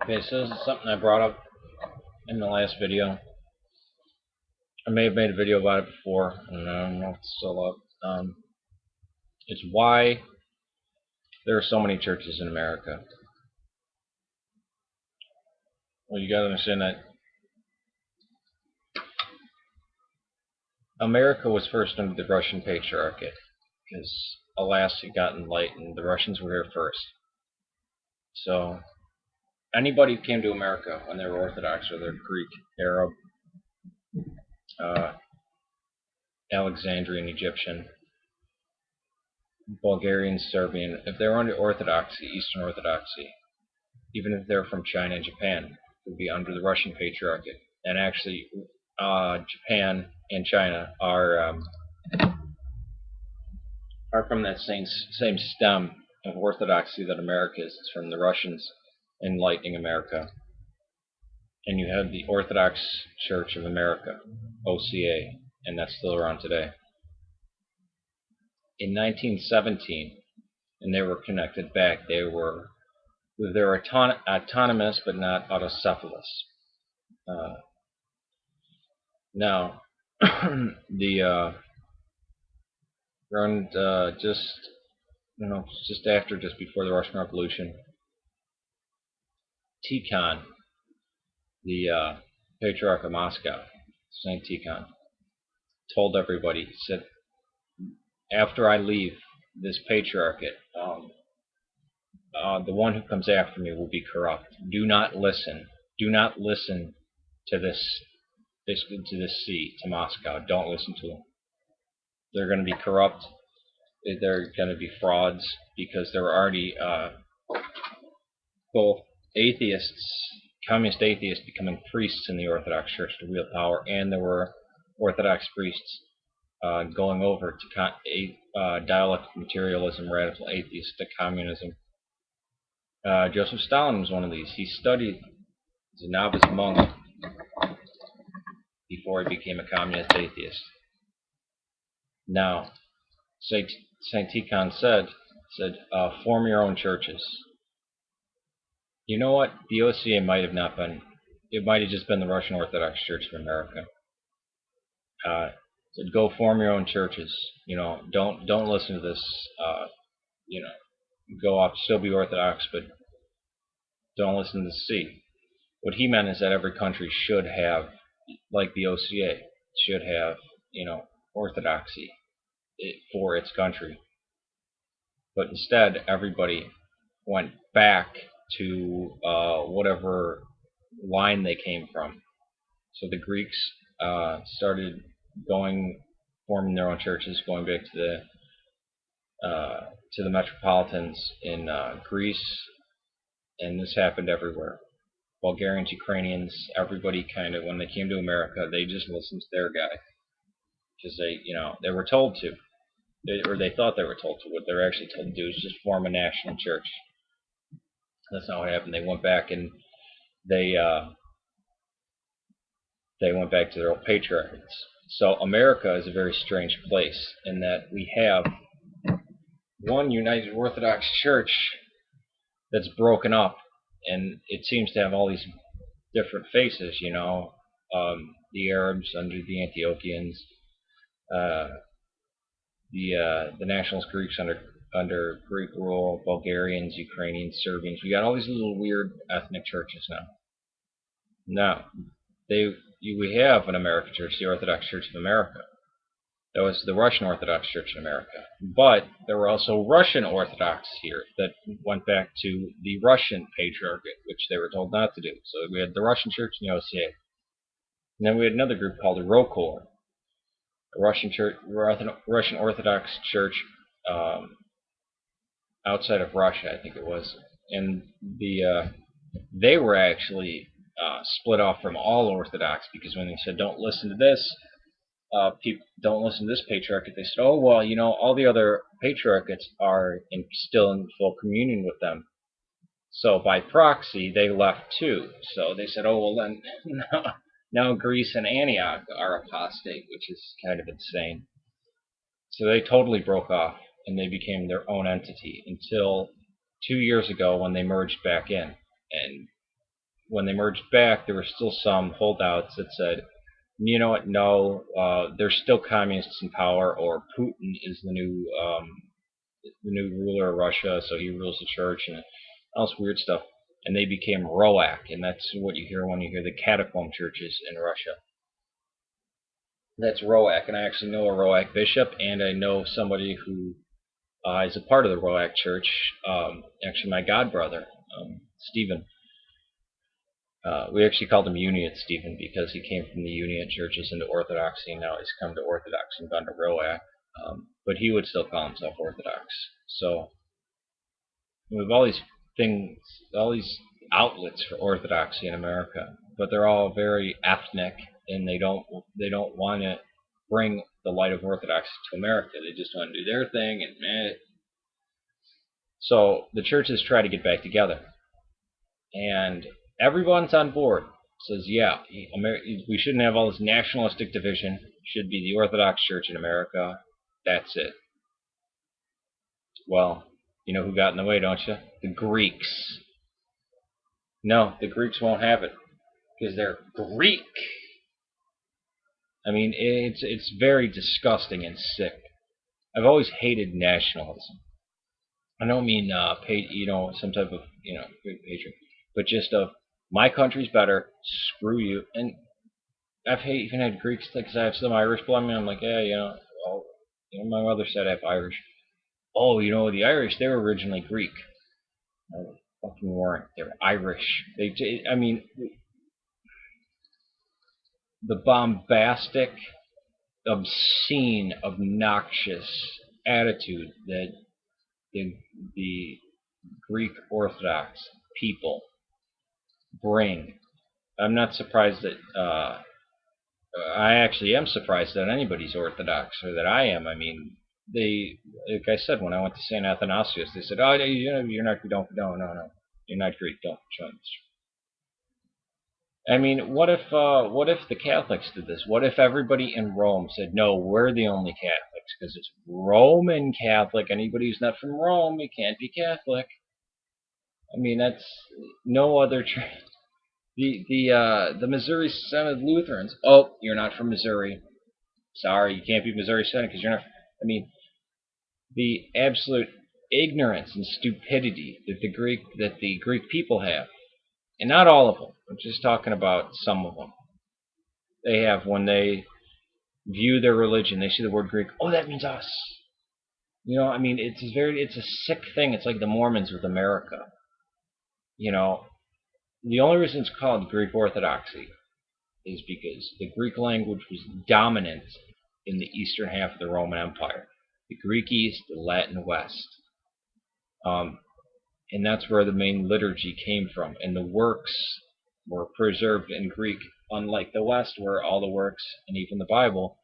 Okay, so this is something I brought up in the last video. I may have made a video about it before, and I don't know if it's still up. It's why there are so many churches in America. Well, you gotta understand that America was first under the Russian Patriarchate, because alas, it got enlightened. The Russians were here first. So anybody who came to America when they were Orthodox, or they're Greek, Arab, uh, Alexandrian, Egyptian, Bulgarian, Serbian, if they were under Orthodoxy, Eastern Orthodoxy, even if they're from China and Japan, would be under the Russian Patriarchate. And actually, Japan and China are from that same stem of Orthodoxy that America is. It's from the Russians enlightening America. And you have the Orthodox Church of America, OCA, and that's still around today. In 1917, and they were connected back. They're autonomous but not autocephalous. Now, the around just before the Russian Revolution, Tikhon, the Patriarch of Moscow, Saint Tikhon, told everybody, he said, after I leave this patriarchate, the one who comes after me will be corrupt. Do not listen. Do not listen to this see, to Moscow. Don't listen to them. They're going to be corrupt. They're going to be frauds, because there were already both atheists, communist atheists, becoming priests in the Orthodox Church to wield power, and there were Orthodox priests going over to dialectic materialism, radical atheistic communism. Joseph Stalin was one of these. He studied as a novice monk before he became a communist atheist. Now, Saint Tikhon said, form your own churches. You know what? The OCA might have not been. It might have just been the Russian Orthodox Church of America. Said, go form your own churches. Don't listen to this. Go off, still be Orthodox, but don't listen to the C. What he meant is that every country should have, like the OCA, should have, orthodoxy for its country. But instead, everybody went back to whatever line they came from. So the Greeks started forming their own churches, going back to the metropolitans in Greece, and this happened everywhere. Bulgarians, Ukrainians, everybody kind of, when they came to America, they just listened to their guy, because they were told to, or they thought they were told to. What they were actually told to do is just form a national church. That's not what happened. They went back and they went back to their old patriarchates. So America is a very strange place in that we have one United Orthodox Church that's broken up, and it seems to have all these different faces. The Arabs under the Antiochians, the nationalist Greeks under Greek rule, Bulgarians, Ukrainians, Serbians. We got all these little weird ethnic churches now. Now, we have an American church, the Orthodox Church of America. That was the Russian Orthodox Church in America. But there were also Russian Orthodox here that went back to the Russian Patriarchate, which they were told not to do. So we had the Russian Church and the OCA. And then we had another group called the Rokor, a Russian Orthodox Church outside of Russia, I think it was. And they were actually split off from all Orthodox, because when they said, don't listen to this, people don't listen to this patriarchate, they said, oh, well, all the other patriarchates are still in full communion with them. So by proxy, they left too. So they said, oh, well, then now Greece and Antioch are apostate, which is kind of insane. So they totally broke off, and they became their own entity until 2 years ago when they merged back in. And when they merged back, there were still some holdouts that said, you know what, no, there's still communists in power, or Putin is the new ruler of Russia, so he rules the church and all this weird stuff. And they became ROAC, and that's what you hear when you hear the catacomb churches in Russia. That's ROAC, and I actually know a ROAC bishop, and I know somebody who is a part of the ROAC church. Actually, my godbrother, Stephen. We actually called him Uniate Stephen because he came from the Uniate churches into Orthodoxy, and now he's come to Orthodox and gone to ROAC. But he would still call himself Orthodox. So we have all these things, all these outlets for Orthodoxy in America, but they're all very ethnic, and they don't want to bring the light of Orthodoxy to America. They just want to do their thing, and so the churches try to get back together, and everyone's on board. Says, yeah, we shouldn't have all this nationalistic division. It should be the Orthodox Church in America. That's it. Well, you know who got in the way, don't you? The Greeks. No, the Greeks won't have it because they're Greek. I mean, it's very disgusting and sick. I've always hated nationalism. I don't mean some type of hatred, but just of my country's better. Screw you. And I've even had Greeks because I have some Irish blood. I mean, I'm like, yeah, well, my mother said I have Irish. Oh, the Irish, they were originally Greek. No, they fucking weren't. They were Irish. I mean, the bombastic, obscene, obnoxious attitude that the Greek Orthodox people bring. I'm not surprised that I actually am surprised that anybody's Orthodox or that I am. I mean, like I said, when I went to St. Athanasius, they said, "Oh, you're not, no, you're not Greek. Don't join this." I mean, what if the Catholics did this? What if everybody in Rome said, "No, we're the only Catholics because it's Roman Catholic. Anybody who's not from Rome, you can't be Catholic." I mean, that's no other. The Missouri Synod Lutherans. Oh, you're not from Missouri. Sorry, you can't be Missouri Synod because you're not. I mean, the absolute ignorance and stupidity that the Greek people have, and not all of them. I'm just talking about some of them. They have when they view their religion, they see the word Greek. Oh, that means us. I mean, it's a sick thing. It's like the Mormons with America. The only reason it's called Greek Orthodoxy is because the Greek language was dominant in the eastern half of the Roman Empire. The Greek East, the Latin West. And that's where the main liturgy came from. And the works were preserved in Greek, unlike the West, where all the works, and even the Bible,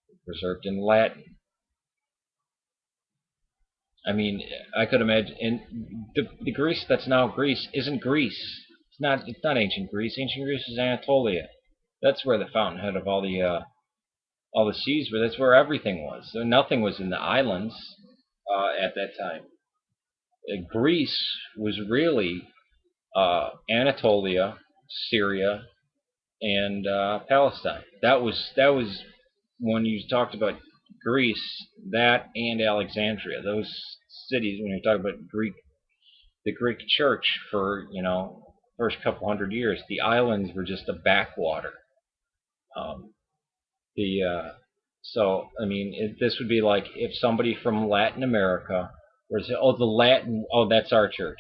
were preserved in Latin. I mean, I could imagine, and the Greece that's now Greece isn't Greece. It's not ancient Greece. Ancient Greece is Anatolia. That's where the fountainhead of all the seas were. That's where everything was. So nothing was in the islands at that time. Greece was really Anatolia, Syria, and Palestine. That was when you talked about Greece, that and Alexandria. Those cities, when you talk about the Greek Church for first couple hundred years, the islands were just a backwater. So I mean, this would be like if somebody from Latin America were to say, "Oh, that's our church."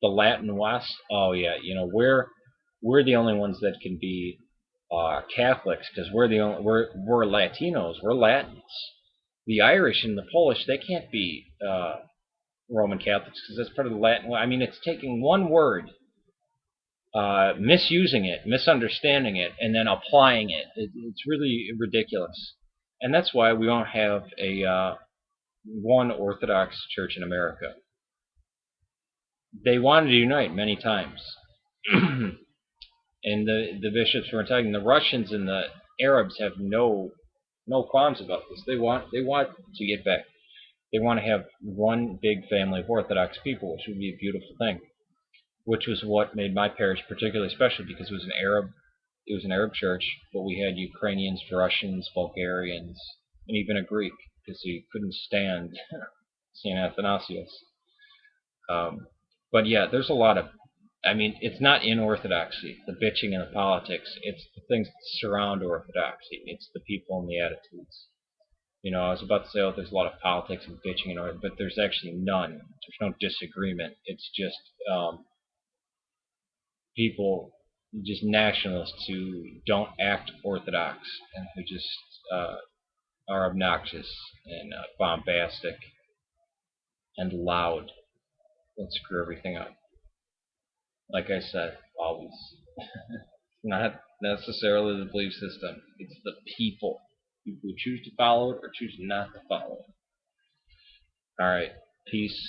The Latin West, oh yeah, we're the only ones that can be Catholics because we're Latinos, we're Latins. The Irish and the Polish, they can't be Roman Catholics because that's part of the Latin. I mean, it's taking one word, misusing it, misunderstanding it, and then applying it. It's really ridiculous. And that's why we don't have a one Orthodox Church in America. They wanted to unite many times. And the bishops were talking. The Russians and the Arabs have no qualms about this. They want to get back. They want to have one big family of Orthodox people, which would be a beautiful thing. which was what made my parish particularly special because it was an Arab church, but we had Ukrainians, Russians, Bulgarians, and even a Greek because he couldn't stand St. Athanasius. But yeah, there's a lot of, I mean, it's not in orthodoxy, the bitching and the politics. It's the things that surround orthodoxy. It's the people and the attitudes. You know, I was about to say, oh, there's a lot of politics and bitching and order, but there's actually none. There's no disagreement. It's just people, just nationalists who don't act orthodox and who just are obnoxious and bombastic and loud and screw everything up. Like I said, always. Not necessarily the belief system. It's the people who choose to follow it or choose not to follow it. All right. Peace.